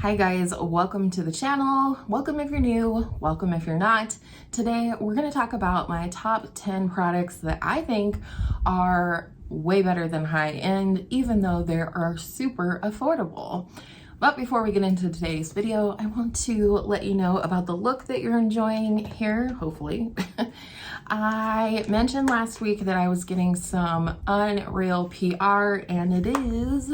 Hi guys, welcome to the channel. Welcome if you're new, welcome if you're not. Today we're going to talk about my top 10 products that I think are way better than high end, even though they are super affordable. But before we get into today's video, I want to let you know about the look that you're enjoying here, hopefully. I mentioned last week that I was getting some unreal PR, and it is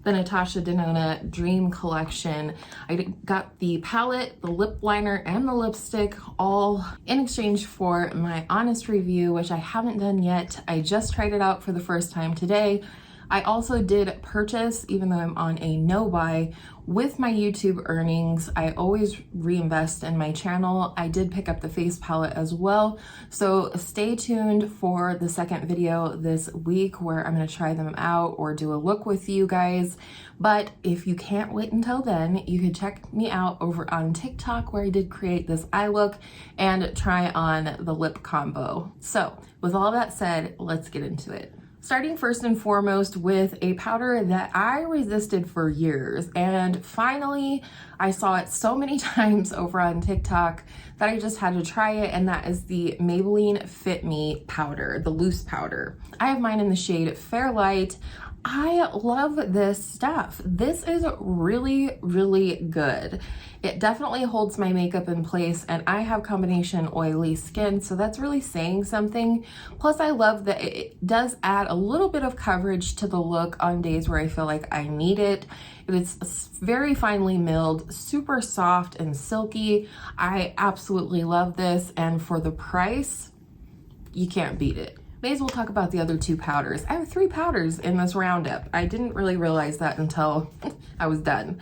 the Natasha Denona Dream Collection. I got the palette, the lip liner, and the lipstick all in exchange for my honest review, which I haven't done yet. I just tried it out for the first time today. I also did purchase, even though I'm on a no buy, with my YouTube earnings. I always reinvest in my channel. I did pick up the face palette as well. So stay tuned for the second video this week where I'm going to try them out or do a look with you guys. But if you can't wait until then, you can check me out over on TikTok where I did create this eye look and try on the lip combo. So with all that said, let's get into it. Starting first and foremost with a powder that I resisted for years, and finally I saw it so many times over on TikTok that I just had to try it, and that is the Maybelline Fit Me powder, the loose powder. I have mine in the shade Fairlight. I love this stuff. This is really, really good. It definitely holds my makeup in place, and I have combination oily skin, so that's really saying something. Plus, I love that it does add a little bit of coverage to the look on days where I feel like I need it. It's very finely milled, super soft and silky. I absolutely love this, and for the price, you can't beat it. May as well talk about the other two powders. I have 3 powders in this roundup. I didn't really realize that until I was done.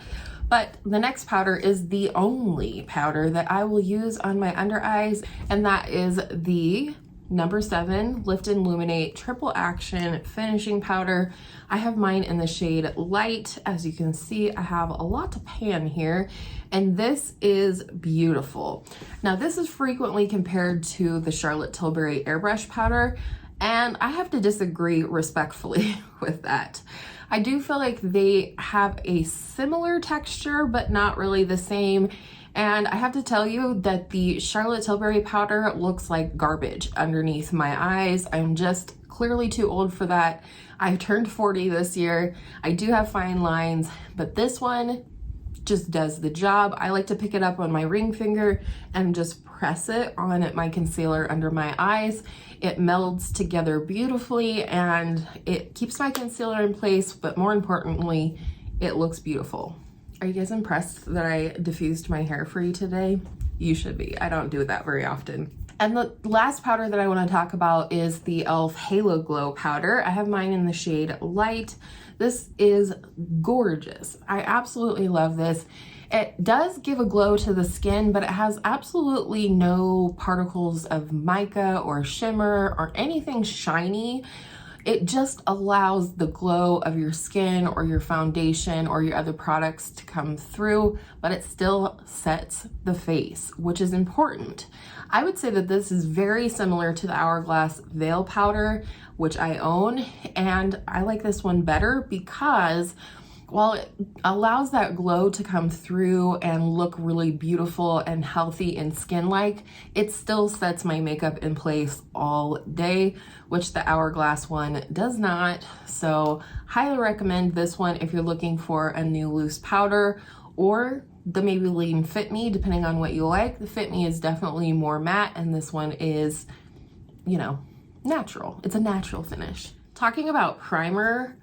But the next powder is the only powder that I will use on my under eyes, and that is the number 7 Lift and Illuminate Triple Action Finishing Powder. I have mine in the shade Light. As you can see, I have a lot to pan here, and this is beautiful. Now, this is frequently compared to the Charlotte Tilbury Airbrush Powder, and I have to disagree respectfully with that. I do feel like they have a similar texture, but not really the same. And I have to tell you that the Charlotte Tilbury powder looks like garbage underneath my eyes. I'm just clearly too old for that. I've turned 40 this year. I do have fine lines, but this one just does the job. I like to pick it up on my ring finger and just press it on my concealer under my eyes. It melds together beautifully and it keeps my concealer in place, but more importantly, it looks beautiful. Are you guys impressed that I diffused my hair for you today? You should be. I don't do that very often. And the last powder that I want to talk about is the e.l.f. Halo Glow powder. I have mine in the shade Light. This is gorgeous. I absolutely love this. It does give a glow to the skin, but it has absolutely no particles of mica or shimmer or anything shiny. It just allows the glow of your skin or your foundation or your other products to come through, but it still sets the face, which is important. I would say that this is very similar to the Hourglass Veil powder, which I own, and I like this one better because while it allows that glow to come through and look really beautiful and healthy and skin-like, it still sets my makeup in place all day, which the Hourglass one does not. So highly recommend this one if you're looking for a new loose powder, or the Maybelline Fit Me, depending on what you like. The Fit Me is definitely more matte, and this one is, you know, natural. It's a natural finish. Talking about primer,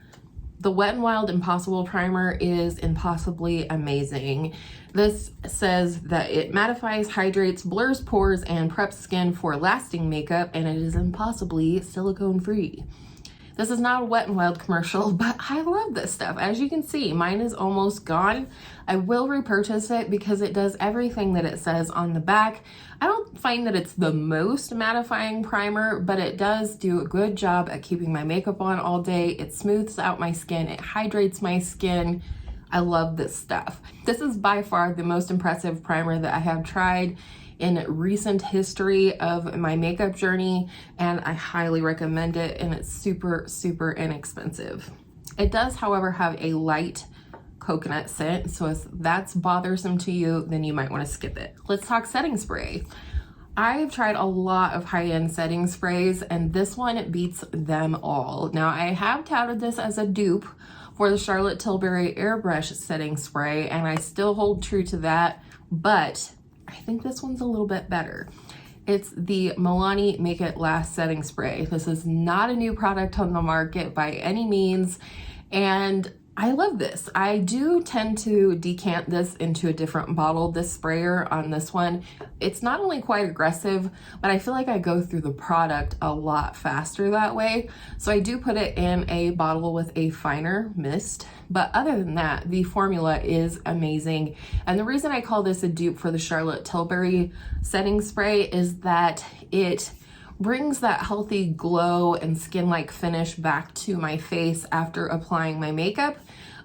the Wet n Wild Impossible Primer is impossibly amazing. This says that it mattifies, hydrates, blurs pores, and preps skin for lasting makeup, and it is impossibly silicone-free. This is not a Wet n Wild commercial, but I love this stuff. As you can see, mine is almost gone. I will repurchase it because it does everything that it says on the back. I don't find that it's the most mattifying primer, but it does do a good job at keeping my makeup on all day. It smooths out my skin, it hydrates my skin. I love this stuff. This is by far the most impressive primer that I have tried in recent history of my makeup journey, and I highly recommend it, and it's super, super inexpensive. It does, however, have a light coconut scent. So if that's bothersome to you, then you might want to skip it. Let's talk setting spray. I've tried a lot of high-end setting sprays, and this one beats them all. Now, I have touted this as a dupe for the Charlotte Tilbury Airbrush setting spray, and I still hold true to that, but I think this one's a little bit better. It's the Milani Make It Last setting spray. This is not a new product on the market by any means, and I love this. I do tend to decant this into a different bottle, this sprayer on this one. It's not only quite aggressive, but I feel like I go through the product a lot faster that way. So I do put it in a bottle with a finer mist. But other than that, the formula is amazing. And the reason I call this a dupe for the Charlotte Tilbury setting spray is that it brings that healthy glow and skin-like finish back to my face after applying my makeup,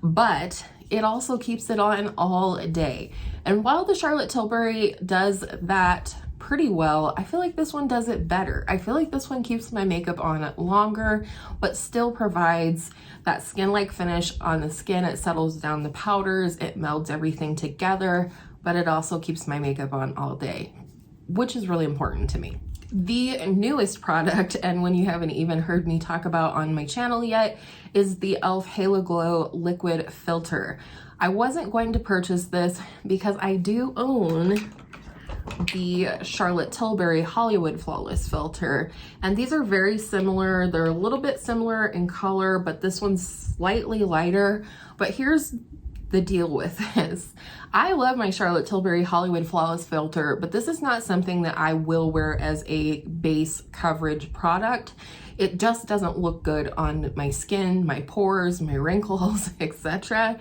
but it also keeps it on all day. And while the Charlotte Tilbury does that pretty well, I feel like this one does it better. I feel like this one keeps my makeup on longer, but still provides that skin-like finish on the skin. It settles down the powders, it melds everything together, but it also keeps my makeup on all day, which is really important to me. The newest product, and one you haven't even heard me talk about on my channel yet, is the e.l.f. Halo Glow Liquid Filter. I wasn't going to purchase this because I do own the Charlotte Tilbury Hollywood Flawless Filter, and these are very similar. They're a little bit similar in color, but this one's slightly lighter. But here's the deal with this. I love my Charlotte Tilbury Hollywood Flawless Filter, but this is not something that I will wear as a base coverage product. It just doesn't look good on my skin, my pores, my wrinkles, etc.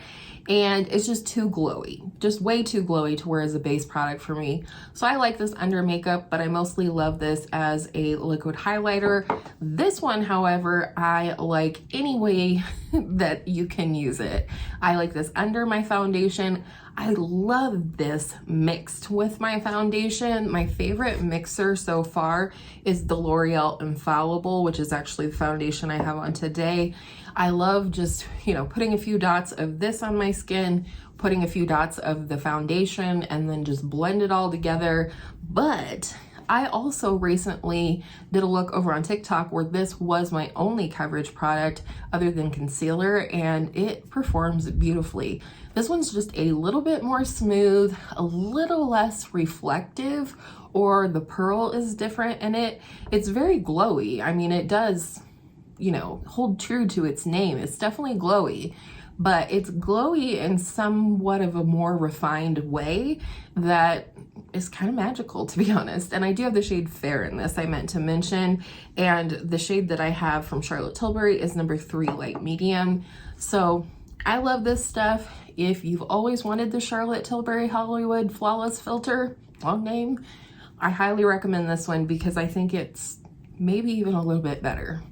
And it's just too glowy, just way too glowy to wear as a base product for me. So I like this under makeup, but I mostly love this as a liquid highlighter. This one, however, I like any way that you can use it. I like this under my foundation. I love this mixed with my foundation. My favorite mixer so far is the L'Oreal Infallible, which is actually the foundation I have on today. I love just, putting a few dots of this on my skin, putting a few dots of the foundation, and then just blend it all together. But I also recently did a look over on TikTok where this was my only coverage product other than concealer, and it performs beautifully. This one's just a little bit more smooth, a little less reflective, or the pearl is different in it. It's very glowy. I mean, it does, hold true to its name. It's definitely glowy, but it's glowy in somewhat of a more refined way that is kind of magical, to be honest. And I do have the shade Fair in this, I meant to mention. And the shade that I have from Charlotte Tilbury is number 3 Light Medium. So I love this stuff. If you've always wanted the Charlotte Tilbury Hollywood Flawless Filter, long name, I highly recommend this one because I think it's maybe even a little bit better.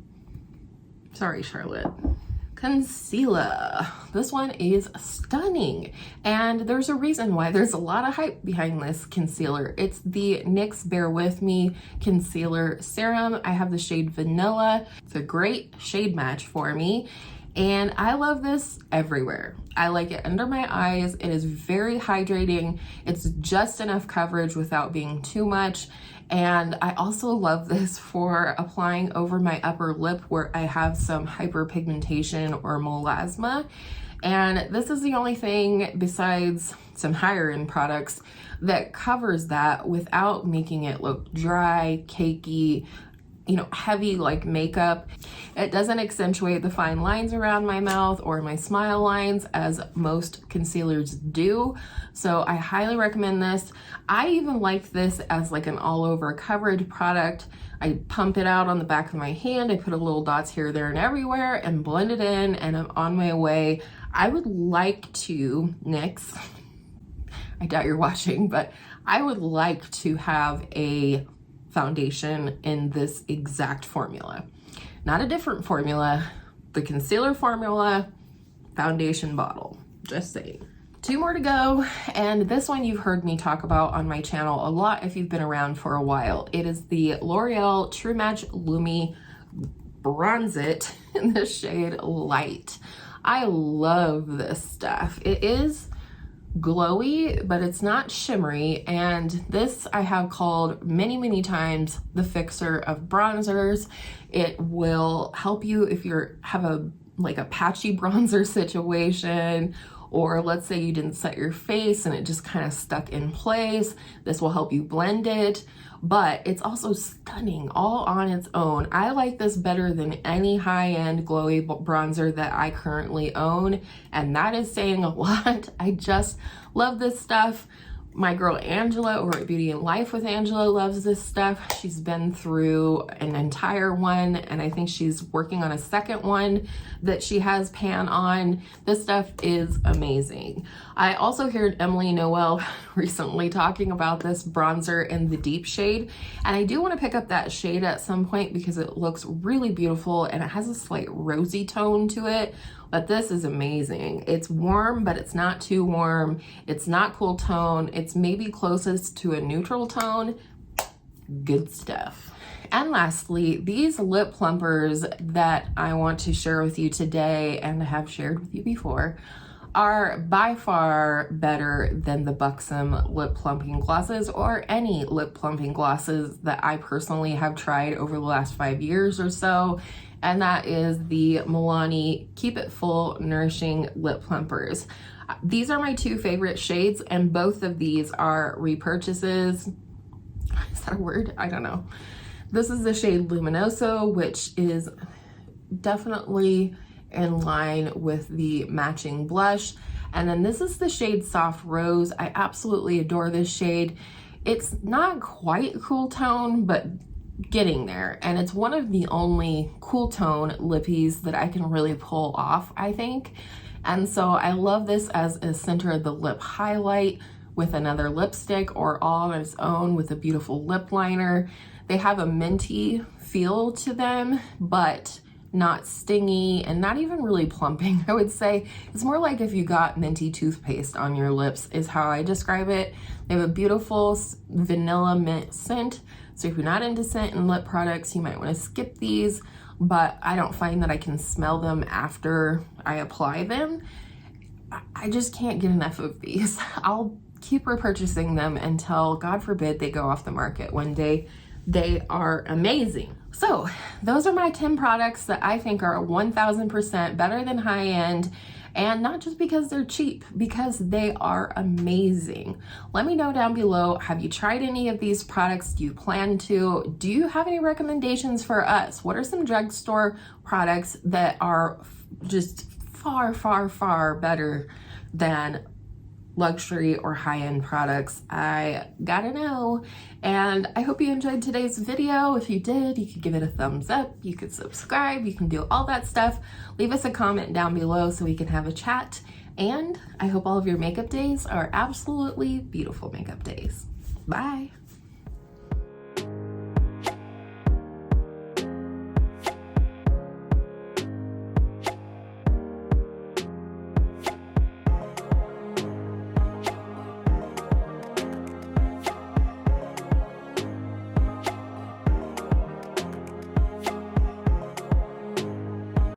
Sorry, Charlotte. Concealer. This one is stunning, and there's a reason why there's a lot of hype behind this concealer. It's the NYX Bear With Me Concealer Serum. I have the shade Vanilla. It's a great shade match for me, and I love this everywhere. I like it under my eyes. It is very hydrating. It's just enough coverage without being too much. And I also love this for applying over my upper lip where I have some hyperpigmentation or melasma. And this is the only thing besides some higher end products that covers that without making it look dry, cakey, heavy like makeup. It doesn't accentuate the fine lines around my mouth or my smile lines as most concealers do. So I highly recommend this. I even like this as like an all over coverage product. I pump it out on the back of my hand. I put a little dots here, there, and everywhere and blend it in, and I'm on my way. I would like to, NYX, I doubt you're watching, but I would like to have a foundation in this exact formula. Not a different formula, the concealer formula, foundation bottle, just saying. 2 more to go, and this one you've heard me talk about on my channel a lot if you've been around for a while. It is the L'Oreal True Match Lumi Bronze It in the shade Light. I love this stuff. It is glowy, but it's not shimmery, and this I have called many times the fixer of bronzers. It will help you if you're have a patchy bronzer situation, or let's say you didn't set your face and it just kind of stuck in place. This will help you blend it, but it's also stunning all on its own. I like this better than any high-end glowy bronzer that I currently own, and that is saying a lot. I just love this stuff. My girl Angela over at Beauty and Life with Angela loves this stuff. She's been through an entire one, and I think she's working on a second one that she has pan on. This stuff is amazing. I also heard Emily Noel recently talking about this bronzer in the deep shade, and I do want to pick up that shade at some point because it looks really beautiful and it has a slight rosy tone to it. But this is amazing. It's warm, but it's not too warm. It's not cool tone. It's maybe closest to a neutral tone. Good stuff. And lastly, these lip plumpers that I want to share with you today and have shared with you before are by far better than the Buxom lip plumping glosses or any lip plumping glosses that I personally have tried over the last 5 years or so. And that is the Milani Keep It Full Nourishing Lip Plumpers. These are my two favorite shades, and both of these are repurchases. Is that a word? I don't know. This is the shade Luminoso, which is definitely in line with the matching blush. And then this is the shade Soft Rose. I absolutely adore this shade. It's not quite cool tone, but getting there, and it's one of the only cool tone lippies that I can really pull off, I think. And so I love this as a center of the lip highlight with another lipstick, or all on its own with a beautiful lip liner. They have a minty feel to them, but not stingy and not even really plumping. I would say it's more like if you got minty toothpaste on your lips is how I describe it. They have a beautiful vanilla mint scent. So if you're not into scent and lip products, you might want to skip these, but I don't find that I can smell them after I apply them. I just can't get enough of these. I'll keep repurchasing them until, God forbid, they go off the market one day. They are amazing. So those are my 10 products that I think are 1000% better than high end. And not just because they're cheap, because they are amazing. Let me know down below, have you tried any of these products? Do you plan to? Do you have any recommendations for us? What are some drugstore products that are just far better than luxury or high-end products? I gotta know. And I hope you enjoyed today's video. If you did, you could give it a thumbs up, you could subscribe, you can do all that stuff. Leave us a comment down below so we can have a chat. And I hope all of your makeup days are absolutely beautiful makeup days. Bye.